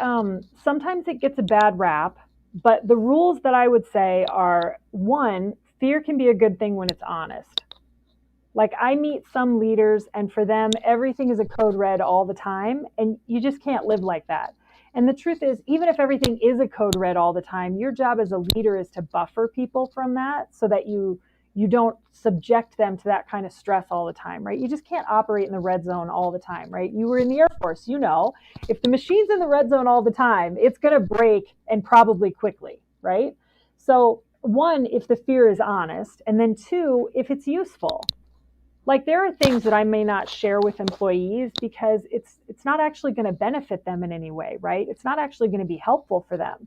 sometimes it gets a bad rap, but the rules that I would say are one, fear can be a good thing when it's honest. Like I meet some leaders, and for them, everything is a code red all the time, and you just can't live like that. And the truth is, even if everything is a code red all the time, your job as a leader is to buffer people from that so that you don't subject them to that kind of stress all the time, right? You just can't operate in the red zone all the time, right? You were in the Air Force, if the machine's in the red zone all the time, it's going to break and probably quickly, right? So, one, if the fear is honest, and then two, if it's useful. Like there are things that I may not share with employees because it's not actually going to benefit them in any way, right? It's not actually going to be helpful for them.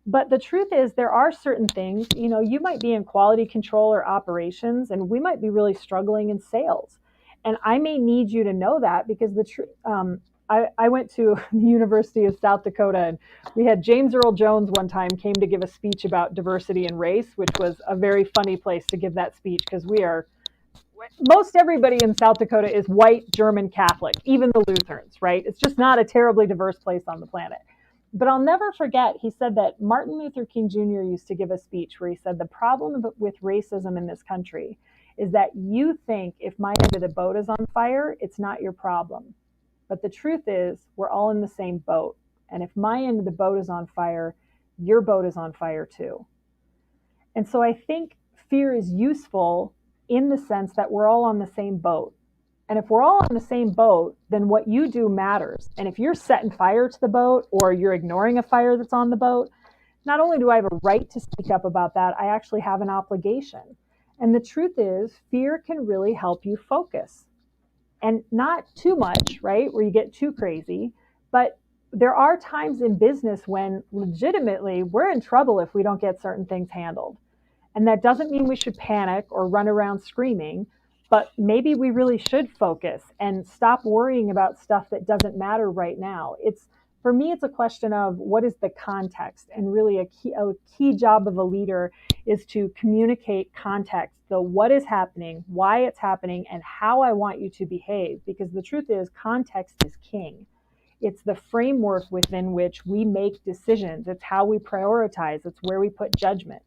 But the truth is, there are certain things, you might be in quality control or operations, and we might be really struggling in sales. And I may need you to know that because I went to the University of South Dakota, and we had James Earl Jones one time came to give a speech about diversity and race, which was a very funny place to give that speech because most everybody in South Dakota is white German Catholic, even the Lutherans, right? It's just not a terribly diverse place on the planet. But I'll never forget, he said that Martin Luther King Jr. used to give a speech where he said, the problem with racism in this country is that you think if my end of the boat is on fire, it's not your problem. But the truth is, we're all in the same boat. And if my end of the boat is on fire, your boat is on fire too. And so I think fear is useful in the sense that we're all on the same boat. And if we're all on the same boat, then what you do matters. And if you're setting fire to the boat or you're ignoring a fire that's on the boat, not only do I have a right to speak up about that, I actually have an obligation. And the truth is, fear can really help you focus. And not too much, right, where you get too crazy. But there are times in business when legitimately we're in trouble if we don't get certain things handled. And that doesn't mean we should panic or run around screaming, but maybe we really should focus and stop worrying about stuff that doesn't matter right now. For me, it's a question of what is the context, and really a key job of a leader is to communicate context. So what is happening, why it's happening, and how I want you to behave. Because the truth is, context is king. It's the framework within which we make decisions. It's how we prioritize. It's where we put judgment.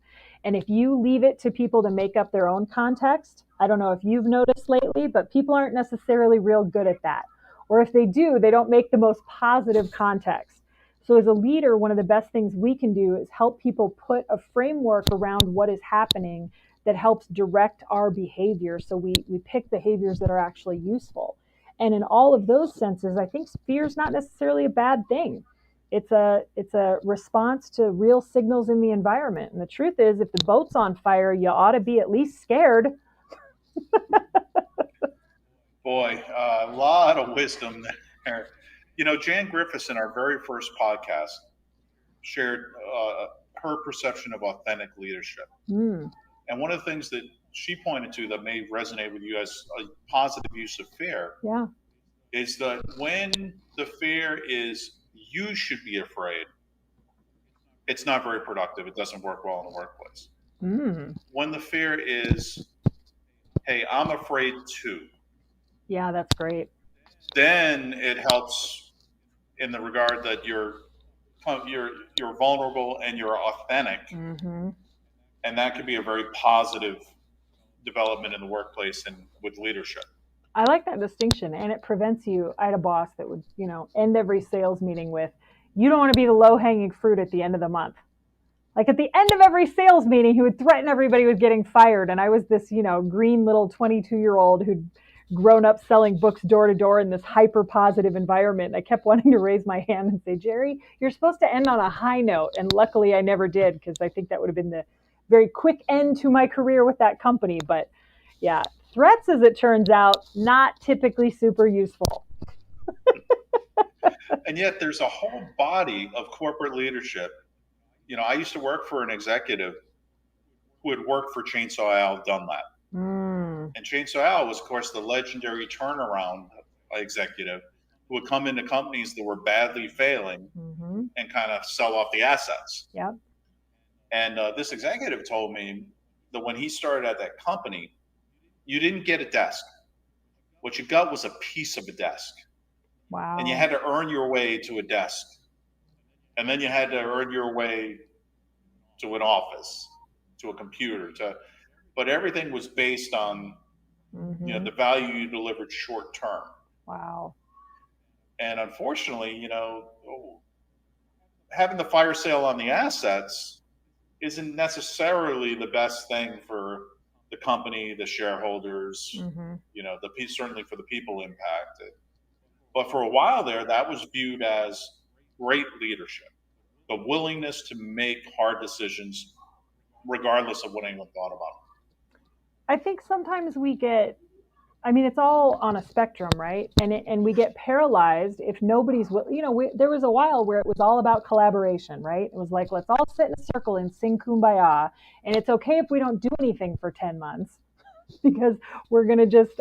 And if you leave it to people to make up their own context, I don't know if you've noticed lately, but people aren't necessarily real good at that. Or if they do, they don't make the most positive context. So as a leader, one of the best things we can do is help people put a framework around what is happening that helps direct our behavior. So we pick behaviors that are actually useful. And in all of those senses, I think fear is not necessarily a bad thing. It's a response to real signals in the environment. And the truth is, if the boat's on fire, you ought to be at least scared. Boy, a lot of wisdom there. Jan Griffiths in our very first podcast shared her perception of authentic leadership. Mm. And one of the things that she pointed to that may resonate with you as a positive use of fear is that when the fear is you should be afraid, it's not very productive. It doesn't work well in the workplace. Mm. When the fear is, hey, I'm afraid too. Yeah, that's great. Then it helps in the regard that you're vulnerable and you're authentic. Mm-hmm. And that can be a very positive development in the workplace and with leadership. I like that distinction, and it prevents you. I had a boss that would, end every sales meeting with, you don't want to be the low-hanging fruit at the end of the month. Like at the end of every sales meeting, he would threaten everybody with getting fired. And I was this, green little 22-year-old who'd grown up selling books door to door in this hyper positive environment. And I kept wanting to raise my hand and say, Jerry, you're supposed to end on a high note. And luckily I never did, because I think that would have been the very quick end to my career with that company. But yeah, threats, as it turns out, not typically super useful. And yet there's a whole body of corporate leadership. I used to work for an executive who had worked for Chainsaw Al Dunlap. And Chainsaw Al was, of course, the legendary turnaround executive who would come into companies that were badly failing and kind of sell off the assets. Yep. And this executive told me that when he started at that company, you didn't get a desk. What you got was a piece of a desk. Wow. And you had to earn your way to a desk. And then you had to earn your way to an office, to a computer, but everything was based on the value you delivered short term. Wow. And unfortunately, having the fire sale on the assets isn't necessarily the best thing for the company, the shareholders, certainly for the people impacted. But for a while there, that was viewed as great leadership, the willingness to make hard decisions regardless of what anyone thought about them. I think sometimes it's all on a spectrum, right? And we get paralyzed if nobody's, there was a while where it was all about collaboration, right? It was like, let's all sit in a circle and sing Kumbaya. And it's okay if we don't do anything for 10 months because we're going to just,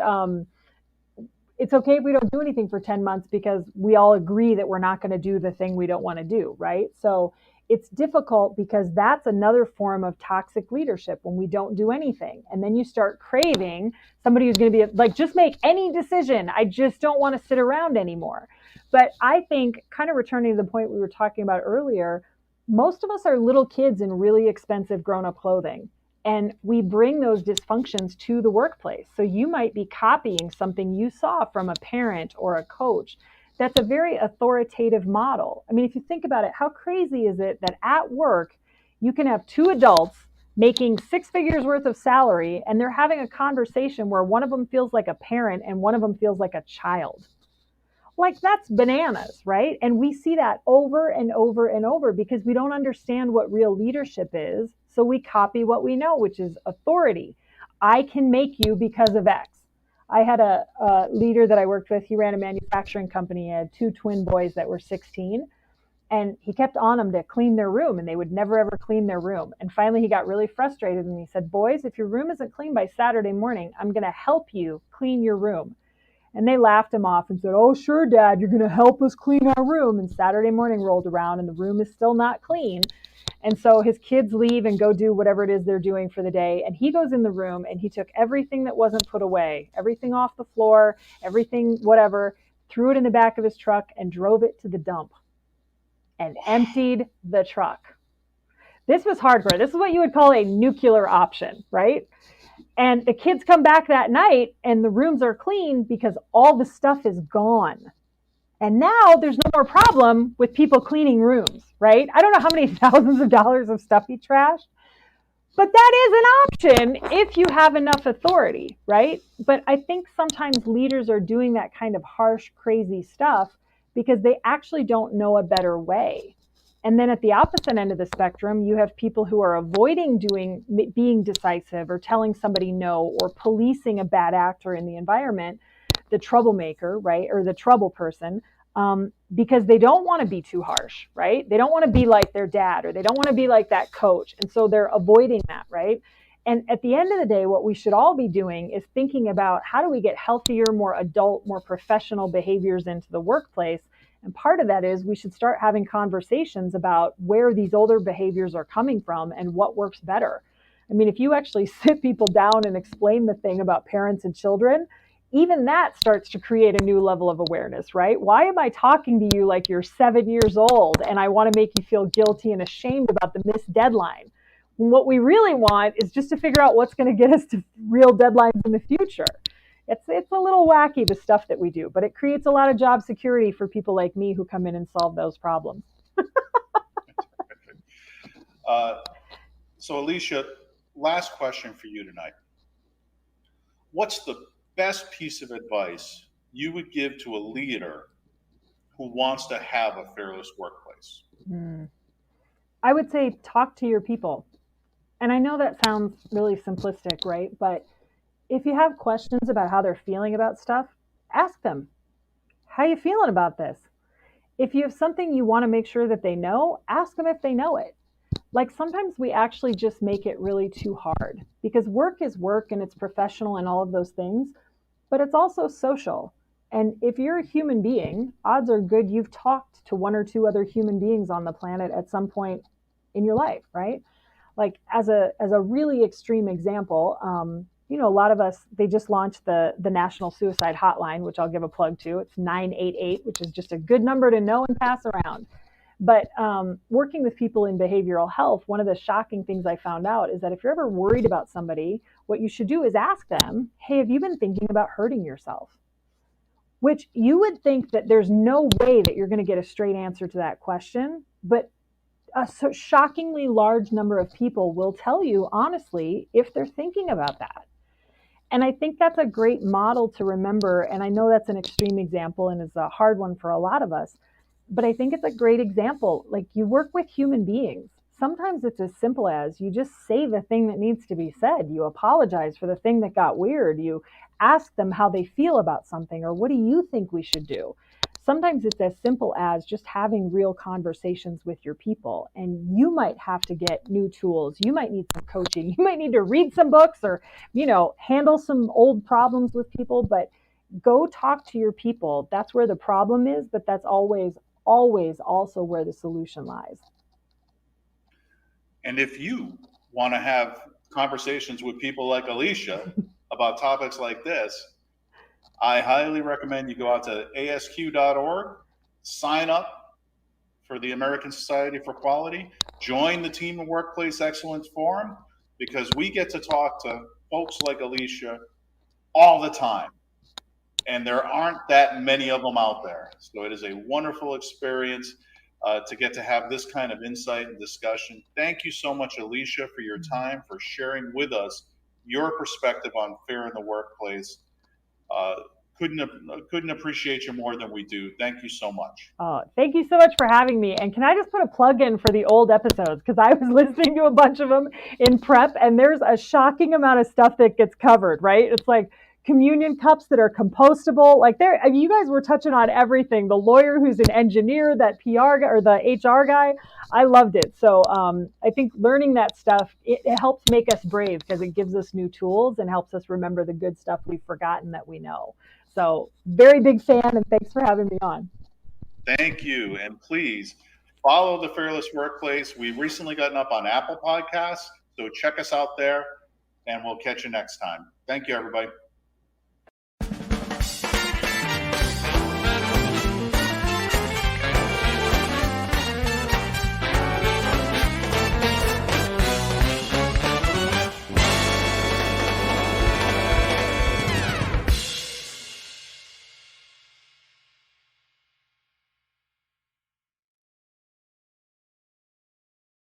it's okay if we don't do anything for 10 months because we all agree that we're not going to do the thing we don't want to do, right? So it's difficult because that's another form of toxic leadership when we don't do anything. And then you start craving somebody who's going to be like, just make any decision. I just don't want to sit around anymore. But I think, kind of returning to the point we were talking about earlier, most of us are little kids in really expensive grown-up clothing. And we bring those dysfunctions to the workplace. So you might be copying something you saw from a parent or a coach. That's a very authoritative model. I mean, if you think about it, how crazy is it that at work, you can have two adults making 6 figures worth of salary, and they're having a conversation where one of them feels like a parent and one of them feels like a child. Like, that's bananas, right? And we see that over and over and over because we don't understand what real leadership is. So we copy what we know, which is authority. I can make you because of X. I had a leader that I worked with. He ran a manufacturing company. He had 2 twin boys that were 16. And he kept on them to clean their room, and they would never, ever clean their room. And finally, he got really frustrated, and he said, boys, if your room isn't clean by Saturday morning, I'm going to help you clean your room. And they laughed him off and said, oh, sure, Dad, you're going to help us clean our room. And Saturday morning rolled around, and the room is still not clean. And so his kids leave and go do whatever it is they're doing for the day. And he goes in the room, and he took everything that wasn't put away, everything off the floor, everything, whatever, threw it in the back of his truck and drove it to the dump and emptied the truck. This was hardcore. This is what you would call a nuclear option, right? And the kids come back that night and the rooms are clean because all the stuff is gone. And now there's no more problem with people cleaning rooms, right? I don't know how many thousands of dollars of stuff he trashed, but that is an option if you have enough authority, right? But I think sometimes leaders are doing that kind of harsh, crazy stuff because they actually don't know a better way. And then at the opposite end of the spectrum, you have people who are avoiding being decisive or telling somebody no or policing a bad actor in the environment, the troublemaker, right, or the trouble person, because they don't want to be too harsh, right? They don't want to be like their dad or they don't want to be like that coach. And so they're avoiding that, right? And at the end of the day, what we should all be doing is thinking about how do we get healthier, more adult, more professional behaviors into the workplace. And part of that is we should start having conversations about where these older behaviors are coming from and what works better. I mean, if you actually sit people down and explain the thing about parents and children, even that starts to create a new level of awareness, right? Why am I talking to you like you're 7 years old and I want to make you feel guilty and ashamed about the missed deadline? What we really want is just to figure out what's going to get us to real deadlines in the future. It's a little wacky, the stuff that we do, but it creates a lot of job security for people like me who come in and solve those problems. So Alecia, last question for you tonight. What's the best piece of advice you would give to a leader who wants to have a fearless workplace? I would say talk to your people. And I know that sounds really simplistic, right? But if you have questions about how they're feeling about stuff, ask them, how are you feeling about this? If you have something you want to make sure that they know, ask them if they know it. like sometimes we actually just make it really too hard because work is work and it's professional and all of those things, but it's also social. And if you're a human being, odds are good you've talked to one or two other human beings on the planet at some point in your life, right? Like as a really extreme example, a lot of us, they just launched the National Suicide Hotline, which I'll give a plug to. It's 988, which is just a good number to know and pass around. But working with people in behavioral health, one of the shocking things I found out is that if you're ever worried about somebody, what you should do is ask them, hey, have you been thinking about hurting yourself? Which you would think that there's no way that you're going to get a straight answer to that question. But a shockingly large number of people will tell you honestly if they're thinking about that. And I think that's a great model to remember. And I know that's an extreme example and is a hard one for a lot of us, but I think it's a great example. Like you work with human beings. Sometimes it's as simple as you just say the thing that needs to be said. You apologize for the thing that got weird. You ask them how they feel about something or what do you think we should do? Sometimes it's as simple as just having real conversations with your people. And you might have to get new tools. You might need some coaching. You might need to read some books or, handle some old problems with people. But go talk to your people. That's where the problem is, but that's always, always also where the solution lies. And if you want to have conversations with people like Alecia about topics like this, I highly recommend you go out to asq.org, sign up for the American Society for Quality, join the Team and Workplace Excellence Forum, because we get to talk to folks like Alecia all the time. And there aren't that many of them out there. So it is a wonderful experience to get to have this kind of insight and discussion. Thank you so much, Alecia, for your time, for sharing with us your perspective on fear in the workplace. Couldn't appreciate you more than we do. Thank you so much. Oh, thank you so much for having me. And can I just put a plug in for the old episodes? Because I was listening to a bunch of them in prep, and there's a shocking amount of stuff that gets covered, right? It's like communion cups that are compostable. Like you guys were touching on everything. The lawyer who's an engineer, that PR guy or the HR guy, I loved it. So I think learning that stuff, it helps make us brave because it gives us new tools and helps us remember the good stuff we've forgotten that we know. So very big fan, and thanks for having me on. Thank you. And please follow The Fearless Workplace. We've recently gotten up on Apple Podcasts, so check us out there, and we'll catch you next time. Thank you, everybody.